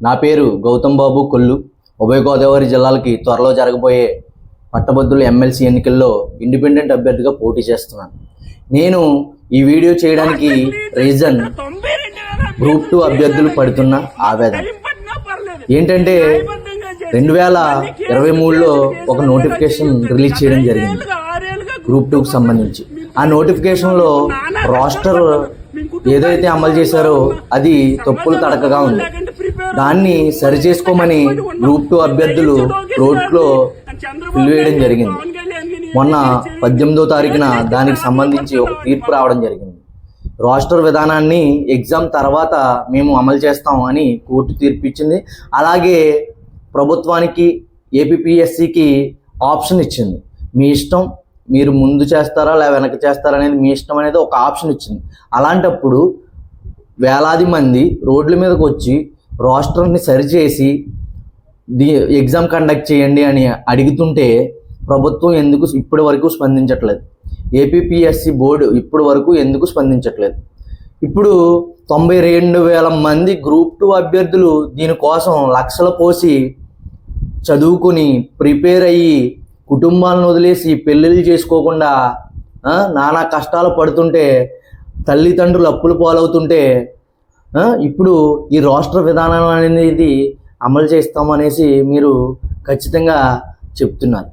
నా పేరు గౌతమ్ బాబు కొల్లు. ఉభయ గోదావరి జిల్లాలకి త్వరలో జరగబోయే పట్టభద్రుల ఎమ్మెల్సీ ఎన్నికల్లో ఇండిపెండెంట్ అభ్యర్థిగా పోటీ చేస్తున్నాను. నేను ఈ వీడియో చేయడానికి రీజన్ గ్రూప్ 2 అభ్యర్థులు పడుతున్న ఆవేదన ఏంటంటే 2023లో ఒక నోటిఫికేషన్ రిలీజ్ చేయడం జరిగింది గ్రూప్ 2కి సంబంధించి. ఆ నోటిఫికేషన్లో రోస్టర్ ఏదైతే అమలు చేశారో అది తప్పులు తడకగా ఉంది. దాన్ని సరి చేసుకోమని గ్రూప్ 2 అభ్యర్థులు రోడ్లో పిలివేయడం జరిగింది. మొన్న 18వ తారీఖున దానికి సంబంధించి ఒక తీర్పు రావడం జరిగింది. రోస్టర్ విధానాన్ని ఎగ్జామ్ తర్వాత మేము అమలు చేస్తాం అని కోర్టు తీర్పు ఇచ్చింది. అలాగే ప్రభుత్వానికి ఏపీపీఎస్సికి ఆప్షన్ ఇచ్చింది. మీ ఇష్టం, మీరు ముందు చేస్తారా లేదా వెనక చేస్తారా అనేది మీ ఇష్టం అనేది ఒక ఆప్షన్ ఇచ్చింది. అలాంటప్పుడు వేలాది మంది రోడ్ల మీదకి వచ్చి రోస్టర్ని సరిచేసి ఎగ్జామ్ కండక్ట్ చేయండి అని అడుగుతుంటే ప్రభుత్వం ఎందుకు ఇప్పటి వరకు స్పందించట్లేదు? ఏపీపీఎస్సి బోర్డు ఇప్పటి వరకు ఎందుకు స్పందించట్లేదు? ఇప్పుడు 92,000 మంది గ్రూప్ 2 అభ్యర్థులు దీనికోసం లక్షలు పోసి చదువుకుని ప్రిపేర్ అయ్యి కుటుంబాలను వదిలేసి పెళ్ళిళ్ళు చేసుకోకుండా నానా కష్టాలు పడుతుంటే, తల్లిదండ్రులు అప్పులు పాలవుతుంటే ఇప్పుడు ఈ రోస్టర్ విధానం అనేది అమలు చేస్తామనేసి మీరు ఖచ్చితంగా చెప్తున్నారు.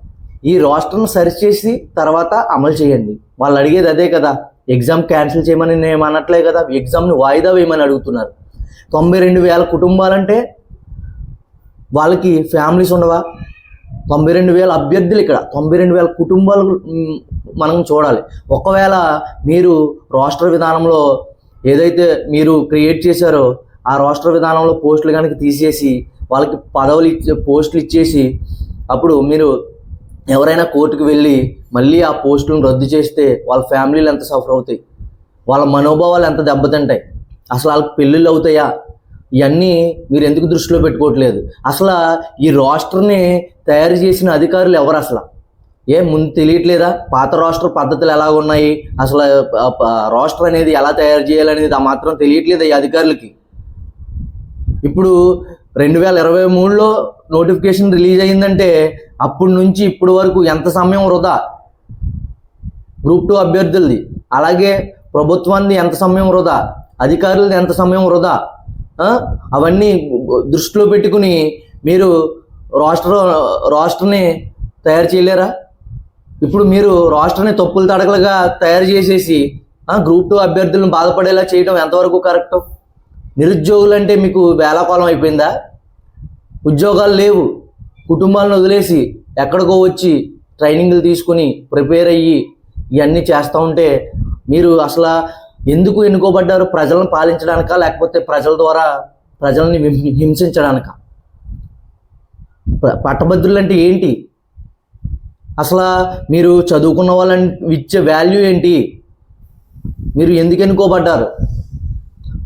ఈ రోస్టర్ను సరిచేసి తర్వాత అమలు చేయండి. వాళ్ళు అడిగేది అదే కదా, ఎగ్జామ్ క్యాన్సిల్ చేయమని నేను అనట్లే కదా, ఎగ్జామ్ని వాయిదా వేయమని అడుగుతున్నారు. 92,000 కుటుంబాలంటే వాళ్ళకి ఫ్యామిలీస్ ఉండవా? 92,000 అభ్యర్థులు, ఇక్కడ 92,000 కుటుంబాలు మనం చూడాలి. ఒకవేళ మీరు రోస్టర్ విధానంలో ఏదైతే మీరు క్రియేట్ చేశారో ఆ రోస్టర్ విధానంలో పోస్టులు కనుక తీసేసి వాళ్ళకి పదవులు పోస్టులు ఇచ్చేసి అప్పుడు మీరు ఎవరైనా కోర్టుకు వెళ్ళి మళ్ళీ ఆ పోస్టులను రద్దు చేస్తే వాళ్ళ ఫ్యామిలీలు ఎంత సఫర్ అవుతాయి, వాళ్ళ మనోభావాలు ఎంత దెబ్బతింటాయి, అసలు వాళ్ళకి పెళ్ళిళ్ళు అవుతాయా? ఇవన్నీ మీరు ఎందుకు దృష్టిలో పెట్టుకోవట్లేదు? అసలు ఈ రోస్టర్ని తయారు చేసిన అధికారులు ఎవరు? అసలు ముందు తెలియట్లేదా? పాత రోస్టర్ పద్ధతులు ఎలా ఉన్నాయి, అసలు రోస్టర్ అనేది ఎలా తయారు చేయాలనేది ఆ మాత్రం తెలియట్లేదు ఈ అధికారులకి. ఇప్పుడు 2023లో నోటిఫికేషన్ రిలీజ్ అయ్యిందంటే అప్పటి నుంచి ఇప్పటి వరకు ఎంత సమయం వృధా గ్రూప్ 2 అభ్యర్థులది, అలాగే ప్రభుత్వాన్ని ఎంత సమయం వృధా, అధికారులది ఎంత సమయం వృధా, అవన్నీ దృష్టిలో పెట్టుకుని మీరు రోస్టర్ని తయారు చేయలేరా? ఇప్పుడు మీరు రోస్టర్ని తప్పులు తడకలుగా తయారు చేసేసి గ్రూప్ 2 అభ్యర్థులను బాధపడేలా చేయడం ఎంతవరకు కరెక్ట్? నిరుద్యోగులు అంటే మీకు వేలాకోలం అయిపోయిందా? ఉద్యోగాలు లేవు, కుటుంబాలను వదిలేసి ఎక్కడికో వచ్చి ట్రైనింగ్లు తీసుకుని ప్రిపేర్ అయ్యి ఇవన్నీ చేస్తూ ఉంటే మీరు అసలు ఎందుకు ఎన్నుకోబడ్డారు? ప్రజలను పాలించడానికా లేకపోతే ప్రజల ద్వారా ప్రజల్ని హింసించడానికా? పట్టభద్రులు అంటే ఏంటి? అసలు మీరు చదువుకున్న వాళ్ళని ఇచ్చే వాల్యూ ఏంటి? మీరు ఎందుకు ఎన్నుకోబడ్డారు?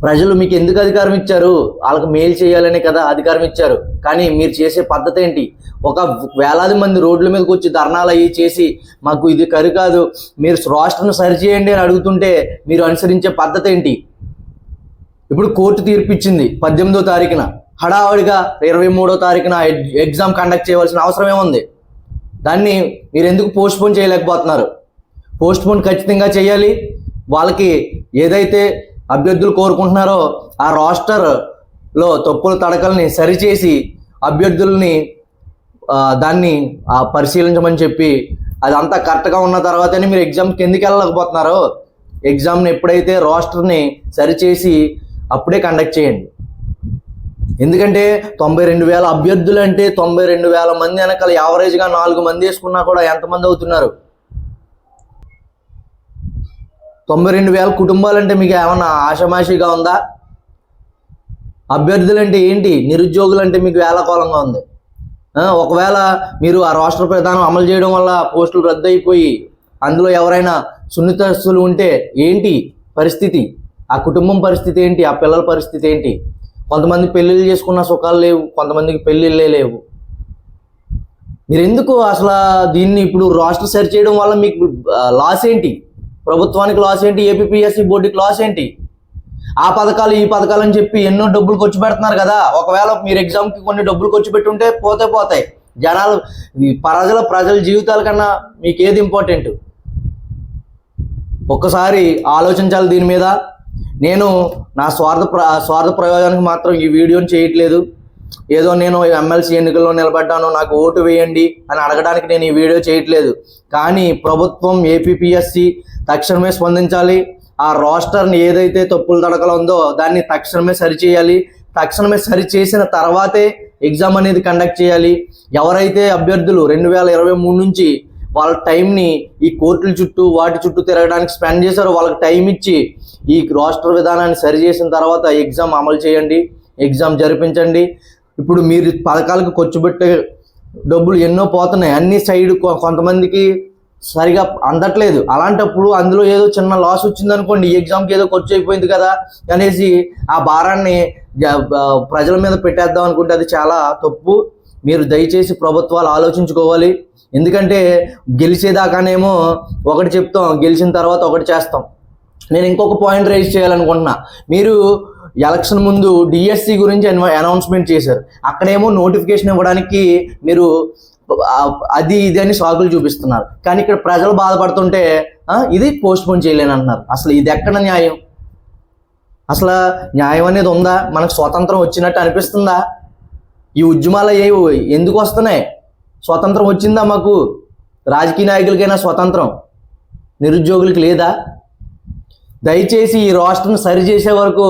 ప్రజలు మీకు ఎందుకు అధికారం ఇచ్చారు? వాళ్ళకి మేలు చేయాలనే కదా అధికారం ఇచ్చారు. కానీ మీరు చేసే పద్ధతి ఏంటి? ఒక వేలాది మంది రోడ్ల మీదకి వచ్చి ధర్నాలు అయ్యి చేసి మాకు ఇది కాదు, మీరు రోస్టర్ను సరిచేయండి అని అడుగుతుంటే మీరు అనుసరించే పద్ధతి ఏంటి? ఇప్పుడు కోర్టు తీర్పు ఇచ్చింది 18వ తారీఖున, హడావడిగా 23వ తారీఖున ఎగ్జామ్ కండక్ట్ చేయవలసిన అవసరం ఏముంది? దాన్ని మీరు ఎందుకు పోస్ట్పోన్ చేయలేకపోతున్నారు? పోస్ట్పోన్ ఖచ్చితంగా చేయాలి. వాళ్ళకి ఏదైతే అభ్యర్థులు కోరుకుంటున్నారో ఆ రోస్టర్లో తప్పుల తడకల్ని సరిచేసి అభ్యర్థుల్ని దాన్ని పరిశీలించమని చెప్పి అదంతా కరెక్ట్గా ఉన్న తర్వాతనే మీరు ఎగ్జామ్కి ఎందుకు వెళ్ళలేకపోతున్నారో ఎగ్జామ్ని ఎప్పుడైతే రోస్టర్ని సరిచేసి అప్పుడే కండక్ట్ చేయండి. ఎందుకంటే 92,000 అభ్యర్థులు అంటే 92,000 మంది వెనకాల యావరేజ్గా 4 మంది వేసుకున్నా కూడా ఎంతమంది అవుతున్నారు? 92,000 కుటుంబాలంటే మీకు ఏమన్నా ఆషమాషిగా ఉందా? అభ్యర్థులు అంటే ఏంటి? నిరుద్యోగులు అంటే మీకు వేళకోళంగా ఉంది. ఒకవేళ మీరు ఆ రోస్టర్ విధానం అమలు చేయడం వల్ల పోస్టులు రద్దు అయిపోయి అందులో ఎవరైనా సున్నితస్తులు ఉంటే ఏంటి పరిస్థితి? ఆ కుటుంబం పరిస్థితి ఏంటి? ఆ పిల్లల పరిస్థితి ఏంటి? కొంతమంది పెళ్ళిళ్ళు చేసుకున్న సుఖాలు లేవు, కొంతమందికి పెళ్ళిళ్ళే లేవు. మీరు ఎందుకు అసలు దీన్ని ఇప్పుడు రోస్టర్ సరి చేయడం వల్ల మీకు లాస్ ఏంటి? ప్రభుత్వానికి లాస్ ఏంటి? ఏపీపీఎస్సీ బోర్డుకి లాస్ ఏంటి? ఆ పథకాలు ఈ పథకాలు అని చెప్పి ఎన్నో డబ్బులు ఖర్చు పెడుతున్నారు కదా. ఒకవేళ మీరు ఎగ్జామ్కి కొన్ని డబ్బులు ఖర్చు పెట్టుంటే పోతాయి. జనాలు ప్రజల జీవితాల కన్నా మీకు ఏది ఇంపార్టెంట్? ఒక్కసారి ఆలోచించాలి దీని మీద. నేను నా స్వార్థ ప్రయోజనానికి మాత్రం ఈ వీడియోని చేయట్లేదు. ఏదో నేను ఎమ్మెల్సీ ఎన్నికల్లో నిలబడ్డాను, నాకు ఓటు వేయండి అని అడగడానికి నేను ఈ వీడియో చేయట్లేదు. కానీ ప్రభుత్వం ఏపీపీఎస్సి తక్షణమే స్పందించాలి. ఆ రోస్టర్ని ఏదైతే తప్పులు తడకలు ఉందో దాన్ని తక్షణమే సరిచేయాలి. తక్షణమే సరిచేసిన తర్వాతే ఎగ్జామ్ అనేది కండక్ట్ చేయాలి. ఎవరైతే అభ్యర్థులు 2023 నుంచి వాళ్ళ టైంని ఈ కోర్టుల చుట్టూ వాటి చుట్టూ తిరగడానికి స్పెండ్ చేశారో వాళ్ళకి టైం ఇచ్చి ఈ రోస్టర్ విధానాన్ని సరిచేసిన తర్వాత ఎగ్జామ్ అమలు చేయండి, ఎగ్జామ్ జరిపించండి. ఇప్పుడు మీరు పథకాలకు ఖర్చు పెట్టే డబ్బులు ఎన్నో పోతున్నాయి. అన్ని సైడ్ కొంతమందికి సరిగా అందట్లేదు. అలాంటప్పుడు అందులో ఏదో చిన్న లాస్ వచ్చిందనుకోండి, ఈ ఎగ్జామ్కి ఏదో ఖర్చు అయిపోయింది కదా అనేసి ఆ భారాన్ని ప్రజల మీద పెట్టేద్దాం అనుకుంటే అది చాలా తప్పు. మీరు దయచేసి ప్రభుత్వాలు ఆలోచించుకోవాలి. ఎందుకంటే గెలిచేదాకానేమో ఒకటి చెప్తాం, గెలిచిన తర్వాత ఒకటి చేస్తాం. నేను ఇంకొక పాయింట్ రైజ్ చేయాలనుకుంటున్నా. మీరు ఎలక్షన్ ముందు డిఎస్సి గురించి అనౌన్స్మెంట్ చేశారు. అక్కడేమో నోటిఫికేషన్ ఇవ్వడానికి మీరు అది ఇది అని సాకులు చూపిస్తున్నారు. కానీ ఇక్కడ ప్రజలు బాధపడుతుంటే ఇది పోస్ట్పోన్ చేయలేని అంటున్నారు. అసలు ఇది ఎక్కడ న్యాయం? అసలు న్యాయం అనేది ఉందా? మనకు స్వాతంత్రం వచ్చినట్టు అనిపిస్తుందా? ఈ ఉద్యమాలు ఎందుకు వస్తున్నాయి? స్వతంత్రం వచ్చిందా మాకు? రాజకీయ నాయకులకైనా స్వతంత్రం, నిరుద్యోగులకి లేదా? దయచేసి ఈ రాష్ట్రం సరి చేసే వరకు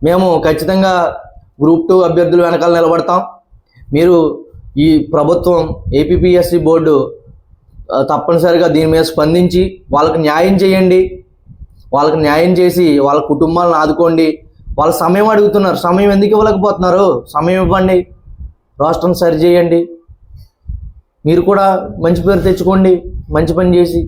మేము ఖచ్చితంగా గ్రూప్ 2 అభ్యర్థులు వెనకాల నిలబడతాం. మీరు ఈ ప్రభుత్వం ఏపీపీఎస్సి బోర్డు తప్పనిసరిగా దీని మీద స్పందించి వాళ్ళకి న్యాయం చేయండి. వాళ్ళకి న్యాయం చేసి వాళ్ళ కుటుంబాలను ఆదుకోండి. వాళ్ళ సమయం అడుగుతున్నారు, సమయం ఎందుకు ఇవ్వలేకపోతున్నారు? సమయం ఇవ్వండి, రాష్ట్రం సరి చేయండి. మీరు కూడా మంచి పేరు తెచ్చుకోండి మంచి పని చేసి.